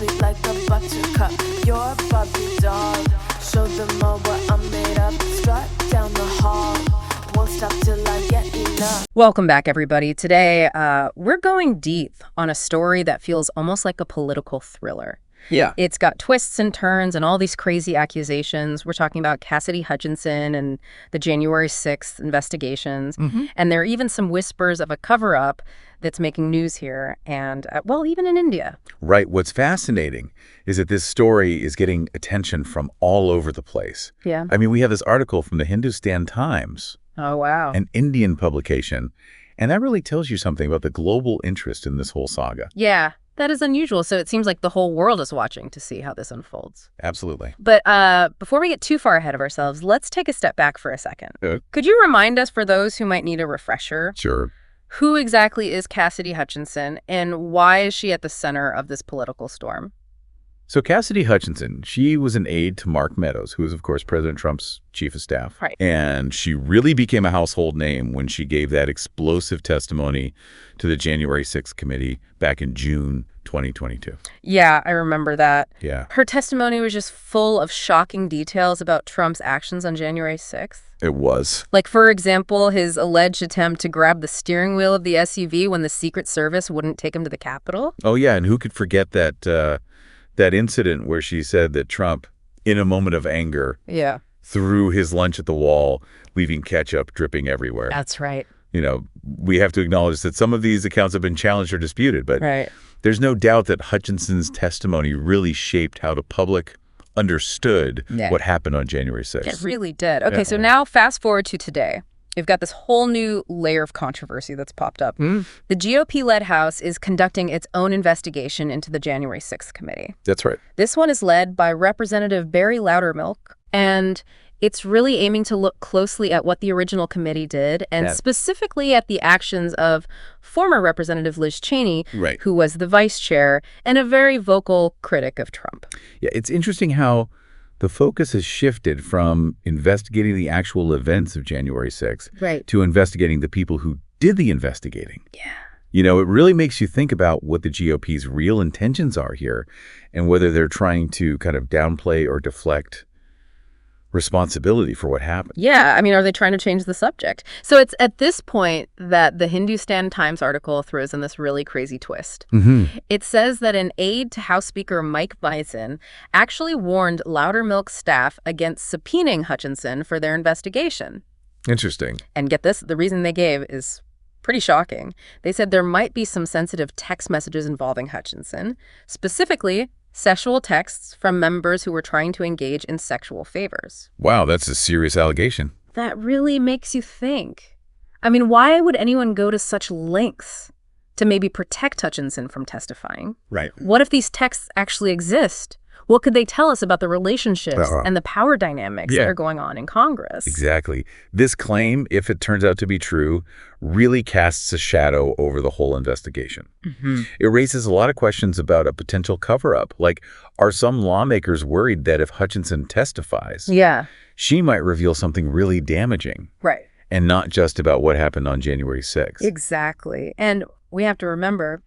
sweet like a buttercup. You're a Barbie doll. Show them all what I'm made of. Strut down the hall. Won't stop till I get enough. Welcome back, everybody. Today, we're going deep on a story that feels almost like a political thriller. Yeah. It's got twists and turns and all these crazy accusations. We're talking about Cassidy Hutchinson and the January 6th investigations. And there are even some whispers of a cover-up that's making news here and, well, even in India. Right. What's fascinating is that this story is getting attention from all over the place. Yeah. I mean, we have this article from the Hindustan Times, Oh, wow. an Indian publication, and that really tells you something about the global interest in this whole saga. Yeah, that is unusual. So it seems like the whole world is watching to see how this unfolds. Absolutely. But before we get too far ahead of ourselves, let's take a step back for a second. Could you remind us, for those who might need a refresher, Sure. who exactly is Cassidy Hutchinson and why is she at the center of this political storm? So Cassidy Hutchinson, she was an aide to Mark Meadows, who is, of course, President Trump's chief of staff. Right. And she really became a household name when she gave that explosive testimony to the January 6th committee back in June 2022. Yeah, I remember that. Yeah, Her testimony was just full of shocking details about Trump's actions on January 6th. it was. Like, for example, his alleged attempt to grab the steering wheel of the SUV when the Secret Service wouldn't take him to the Capitol. Oh, yeah, and who could forget that incident where she said that Trump, in a moment of anger, Yeah. threw his lunch at the wall, leaving ketchup dripping everywhere. That's right. You know, we have to acknowledge that some of these accounts have been challenged or disputed, but Right. there's no doubt that Hutchinson's testimony really shaped how the public understood Yeah. what happened on January 6th. It really did. Okay, Yeah. so now fast forward to today. We've got this whole new layer of controversy that's popped up. The GOP-led House is conducting its own investigation into the January 6th committee. That's right. This one is led by Representative Barry Loudermilk, and it's really aiming to look closely at what the original committee did, and specifically at the actions of former Representative Liz Cheney, Right. who was the vice chair and a very vocal critic of Trump. Yeah, it's interesting how the focus has shifted from investigating the actual events of January 6th Right. to investigating the people who did the investigating. Yeah. You know, it really makes you think about what the GOP's real intentions are here and whether they're trying to kind of downplay or deflect responsibility for what happened. Yeah, I mean, are they trying to change the subject? So it's at this point that the Hindustan Times article throws in this really crazy twist. It says that an aide to House Speaker Mike Bison actually warned Loudermilk's staff against subpoenaing Hutchinson for their investigation. Interesting. And get this, the reason they gave is pretty shocking. They said there might be some sensitive text messages involving Hutchinson, specifically sexual texts from members who were trying to engage in sexual favors. Wow, that's a serious allegation. That really makes you think. I mean, why would anyone go to such lengths to maybe protect Hutchinson from testifying? Right. What if these texts actually exist? What could they tell us about the relationships and the power dynamics that are going on in Congress? Exactly. This claim, if it turns out to be true, really casts a shadow over the whole investigation. It raises a lot of questions about a potential cover-up. Like, are some lawmakers worried that if Hutchinson testifies, Yeah, she might reveal something really damaging right. and not just about what happened on January 6th? Exactly. And we have to remember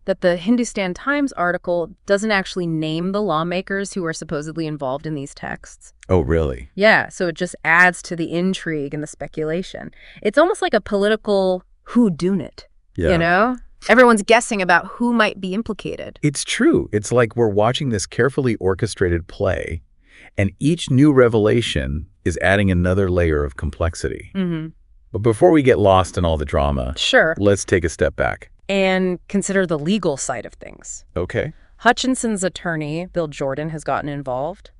that the Hindustan Times article doesn't actually name the lawmakers who are supposedly involved in these texts. Oh, really? Yeah, so it just adds to the intrigue and the speculation. It's almost like a political whodunit, you know? Everyone's guessing about who might be implicated. It's true. It's like we're watching this carefully orchestrated play, and each new revelation is adding another layer of complexity. But before we get lost in all the drama, Sure. let's take a step back. And consider the legal side of things. Okay. Hutchinson's attorney, Bill Jordan, has gotten involved.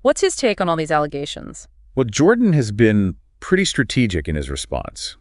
What's his take on all these allegations? Well, Jordan has been pretty strategic in his response.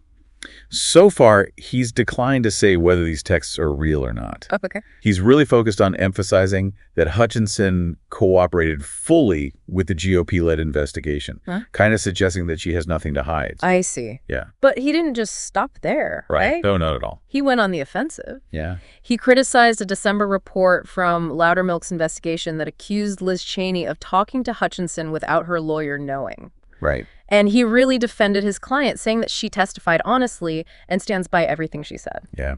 So far, he's declined to say whether these texts are real or not. Oh, okay. He's really focused on emphasizing that Hutchinson cooperated fully with the GOP-led investigation, kind of suggesting that she has nothing to hide. I see. Yeah. But he didn't just stop there, right? No, not at all. He went on the offensive. Yeah. He criticized a December report from Loudermilk's investigation that accused Liz Cheney of talking to Hutchinson without her lawyer knowing. Right. And he really defended his client, saying that she testified honestly and stands by everything she said. Yeah.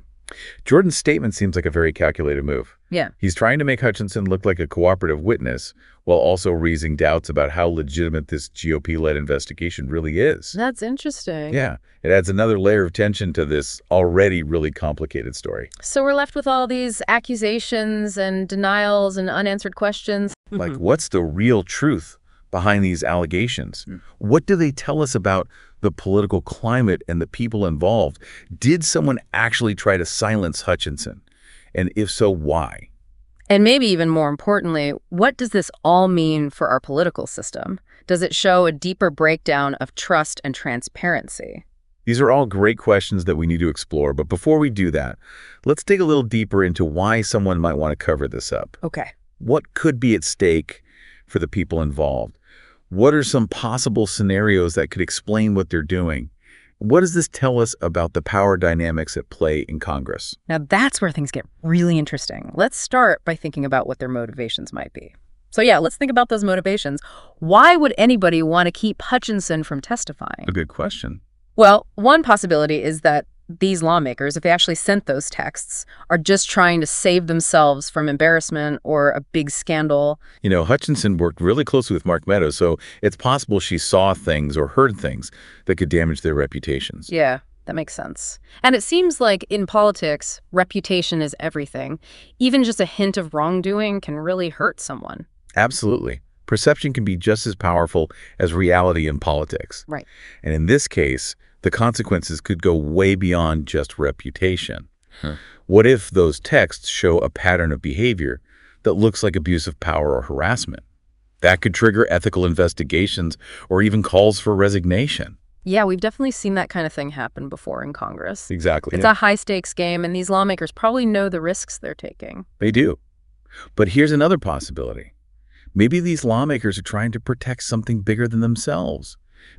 Jordan's statement seems like a very calculated move. Yeah. He's trying to make Hutchinson look like a cooperative witness while also raising doubts about how legitimate this GOP-led investigation really is. That's interesting. Yeah, it adds another layer of tension to this already really complicated story. So we're left with all these accusations and denials and unanswered questions. Like, what's the real truth behind these allegations? What do they tell us about the political climate and the people involved? Did someone actually try to silence Hutchinson? And if so, why? And maybe even more importantly, what does this all mean for our political system? Does it show a deeper breakdown of trust and transparency? These are all great questions that we need to explore, but before we do that, let's dig a little deeper into why someone might want to cover this up. Okay. What could be at stake for the people involved? What are some possible scenarios that could explain what they're doing? What does this tell us about the power dynamics at play in Congress? Now that's where things get really interesting. Let's start by thinking about what their motivations might be. So yeah, let's think about those motivations. Why would anybody want to keep Hutchinson from testifying? A good question. Well, one possibility is that these lawmakers, if they actually sent those texts, are just trying to save themselves from embarrassment or a big scandal. You know, Hutchinson worked really closely with Mark Meadows, so it's possible she saw things or heard things that could damage their reputations. Yeah, that makes sense. And it seems like in politics, reputation is everything. Even just a hint of wrongdoing can really hurt someone. Absolutely. Perception can be just as powerful as reality in politics. Right. And in this case, the consequences could go way beyond just reputation. What if those texts show a pattern of behavior that looks like abuse of power or harassment? That could trigger ethical investigations or even calls for resignation. Yeah, we've definitely seen that kind of thing happen before in Congress. Exactly. It's a high-stakes game, and these lawmakers probably know the risks they're taking. They do. But here's another possibility. Maybe these lawmakers are trying to protect something bigger than themselves.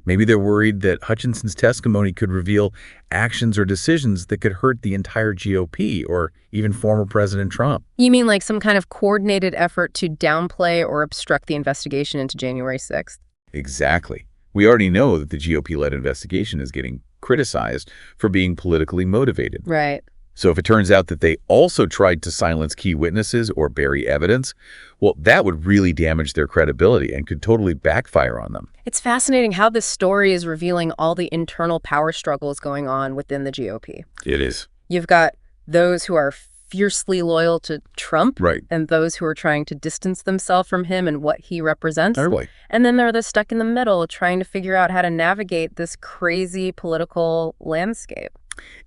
Maybe they're worried that Hutchinson's testimony could reveal actions or decisions that could hurt the entire GOP or even former President Trump. You mean like some kind of coordinated effort to downplay or obstruct the investigation into January 6th? Exactly. We already know that the GOP-led investigation is getting criticized for being politically motivated. Right. So if it turns out that they also tried to silence key witnesses or bury evidence, well, that would really damage their credibility and could totally backfire on them. It's fascinating how this story is revealing all the internal power struggles going on within the GOP. It is. You've got those who are fiercely loyal to Trump, Right. and those who are trying to distance themselves from him and what he represents. Totally. And then there are the stuck in the middle trying to figure out how to navigate this crazy political landscape.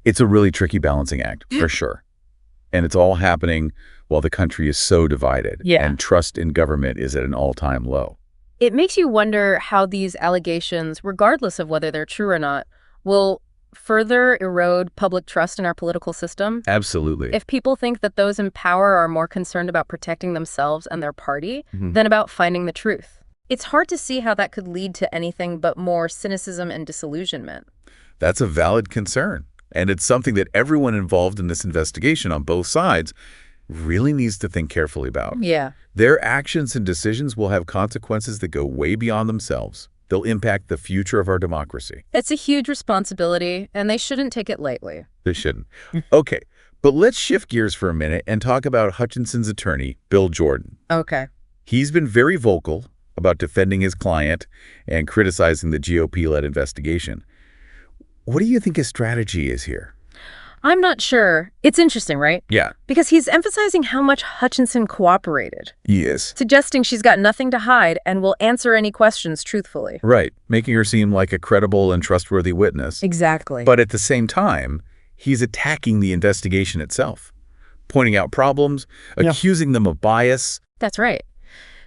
It's a really tricky balancing act, for sure. And it's all happening while the country is so divided. Yeah. And trust in government is at an all-time low. It makes you wonder how these allegations, regardless of whether they're true or not, will further erode public trust in our political system. Absolutely. If people think that those in power are more concerned about protecting themselves and their party than about finding the truth. It's hard to see how that could lead to anything but more cynicism and disillusionment. That's a valid concern. And it's something that everyone involved in this investigation on both sides really needs to think carefully about. Yeah. Their actions and decisions will have consequences that go way beyond themselves. They'll impact the future of our democracy. It's a huge responsibility, and they shouldn't take it lightly. They shouldn't. Okay, but let's shift gears for a minute and talk about Hutchinson's attorney, Bill Jordan. Okay. He's been very vocal about defending his client and criticizing the GOP-led investigation. What do you think his strategy is here? I'm not sure. It's interesting, right? Yeah. Because he's emphasizing how much Hutchinson cooperated, Yes. suggesting she's got nothing to hide and will answer any questions truthfully. Right, making her seem like a credible and trustworthy witness. Exactly. But at the same time, he's attacking the investigation itself, pointing out problems, accusing them of bias. That's right.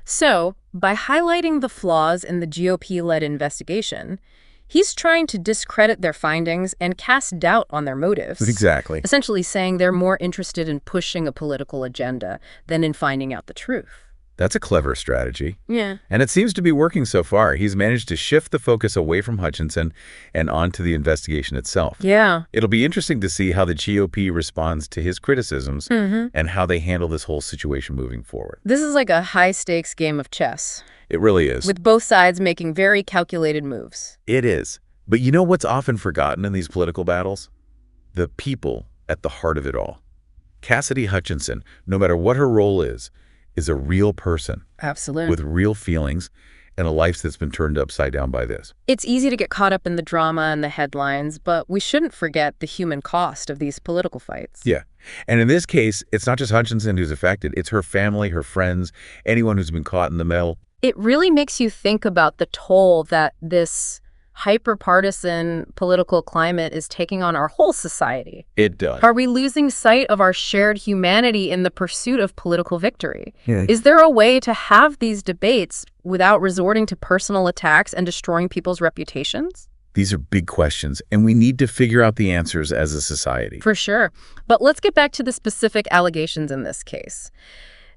So, by highlighting the flaws in the GOP-led investigation, he's trying to discredit their findings and cast doubt on their motives. Exactly. Essentially saying they're more interested in pushing a political agenda than in finding out the truth. That's a clever strategy. Yeah. And it seems to be working so far. He's managed to shift the focus away from Hutchinson and onto the investigation itself. Yeah. It'll be interesting to see how the GOP responds to his criticisms and how they handle this whole situation moving forward. This is like a high-stakes game of chess, It really is. with both sides making very calculated moves. It is. But you know what's often forgotten in these political battles? The people at the heart of it all. Cassidy Hutchinson, no matter what her role is a real person. Absolutely. With real feelings and a life that's been turned upside down by this. It's easy to get caught up in the drama and the headlines, but we shouldn't forget the human cost of these political fights. Yeah. And in this case, it's not just Hutchinson who's affected. It's her family, her friends, anyone who's been caught in the middle. It really makes you think about the toll that this hyper-partisan political climate is taking on our whole society. It does. Are we losing sight of our shared humanity in the pursuit of political victory? Yeah. Is there a way to have these debates without resorting to personal attacks and destroying people's reputations? These are big questions, and we need to figure out the answers as a society. For sure. But let's get back to the specific allegations in this case.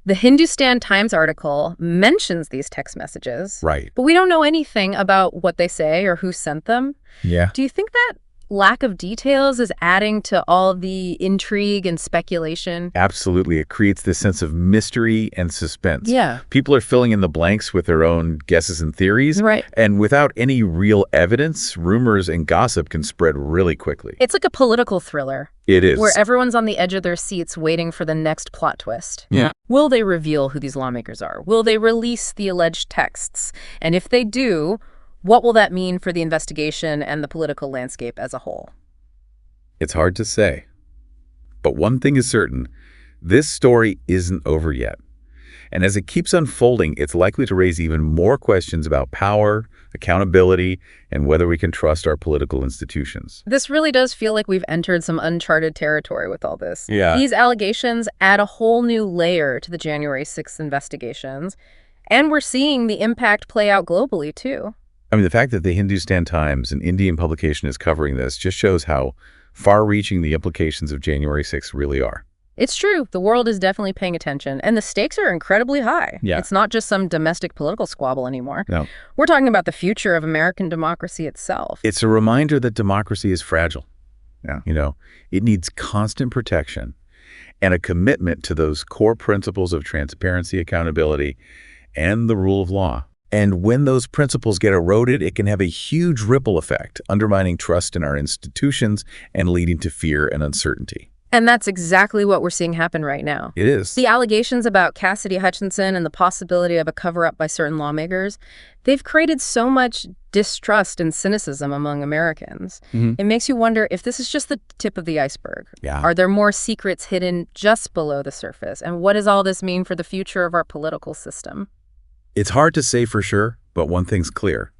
The Hindustan Times article mentions these text messages. Right. But we don't know anything about what they say or who sent them. Yeah. Do you think that lack of details is adding to all the intrigue and speculation? Absolutely. It creates this sense of mystery and suspense. Yeah. People are filling in the blanks with their own guesses and theories. Right. And without any real evidence, rumors and gossip can spread really quickly. It's like a political thriller. It is. Where everyone's on the edge of their seats waiting for the next plot twist. Yeah. Will they reveal who these lawmakers are? Will they release the alleged texts? And if they do, what will that mean for the investigation and the political landscape as a whole? It's hard to say. But one thing is certain, this story isn't over yet. And as it keeps unfolding, it's likely to raise even more questions about power, accountability, and whether we can trust our political institutions. This really does feel like we've entered some uncharted territory with all this. Yeah. These allegations add a whole new layer to the January 6th investigations, and we're seeing the impact play out globally, too. I mean, the fact that the Hindustan Times, an Indian publication, is covering this just shows how far-reaching the implications of January 6th really are. It's true. The world is definitely paying attention, and the stakes are incredibly high. Yeah. It's not just some domestic political squabble anymore. No. We're talking about the future of American democracy itself. It's a reminder that democracy is fragile. Yeah. You know, it needs constant protection and a commitment to those core principles of transparency, accountability, and the rule of law. And when those principles get eroded, it can have a huge ripple effect, undermining trust in our institutions and leading to fear and uncertainty. And that's exactly what we're seeing happen right now. It is. The allegations about Cassidy Hutchinson and the possibility of a cover-up by certain lawmakers, they've created so much distrust and cynicism among Americans. Mhm. It makes you wonder if this is just the tip of the iceberg. Yeah. Are there more secrets hidden just below the surface? And what does all this mean for the future of our political system? It's hard to say for sure, but one thing's clear.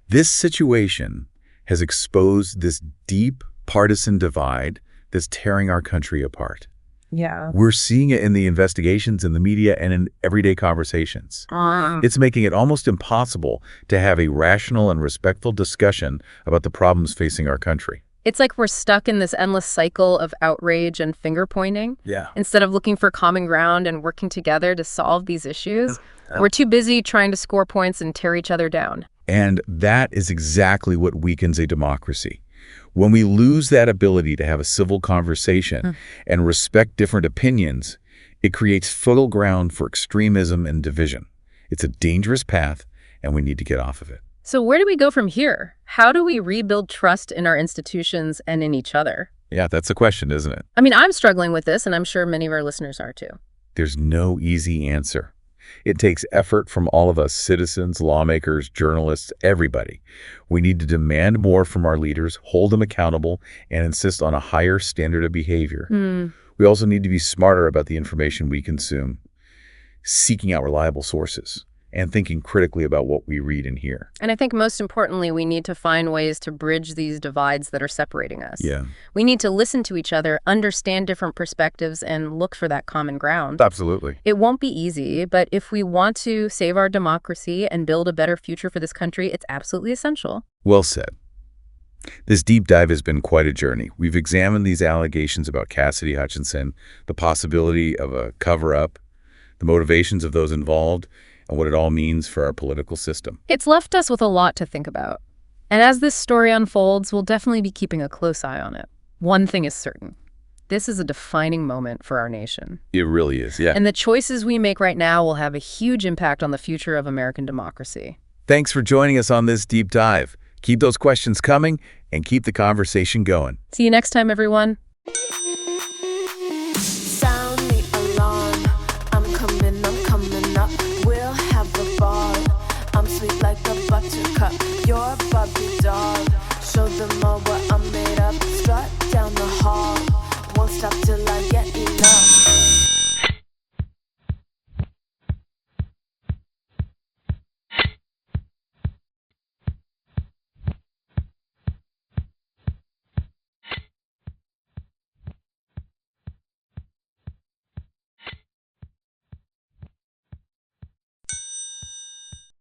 This situation has exposed this deep partisan divide that's tearing our country apart. Yeah. We're seeing it in the investigations, in the media, and in everyday conversations. It's making it almost impossible to have a rational and respectful discussion about the problems facing our country. It's like we're stuck in this endless cycle of outrage and finger-pointing. Yeah. Instead of looking for common ground and working together to solve these issues, we're too busy trying to score points and tear each other down. And that is exactly what weakens a democracy. When we lose that ability to have a civil conversation and respect different opinions, it creates fertile ground for extremism and division. It's a dangerous path, and we need to get off of it. So where do we go from here? How do we rebuild trust in our institutions and in each other? Yeah, that's the question, isn't it? I mean, I'm struggling with this, and I'm sure many of our listeners are too. There's no easy answer. It takes effort from all of us, citizens, lawmakers, journalists, everybody. We need to demand more from our leaders, hold them accountable, and insist on a higher standard of behavior. We also need to be smarter about the information we consume, seeking out reliable sources, and thinking critically about what we read and hear. And I think most importantly, we need to find ways to bridge these divides that are separating us. Yeah. We need to listen to each other, understand different perspectives, and look for that common ground. Absolutely. It won't be easy, but if we want to save our democracy and build a better future for this country, it's absolutely essential. Well said. This deep dive has been quite a journey. We've examined these allegations about Cassidy Hutchinson, the possibility of a cover-up, the motivations of those involved, and what it all means for our political system. It's left us with a lot to think about. And as this story unfolds, we'll definitely be keeping a close eye on it. One thing is certain. This is a defining moment for our nation. It really is, yeah. And the choices we make right now will have a huge impact on the future of American democracy. Thanks for joining us on this deep dive. Keep those questions coming and keep the conversation going. See you next time, everyone. cup. You're above the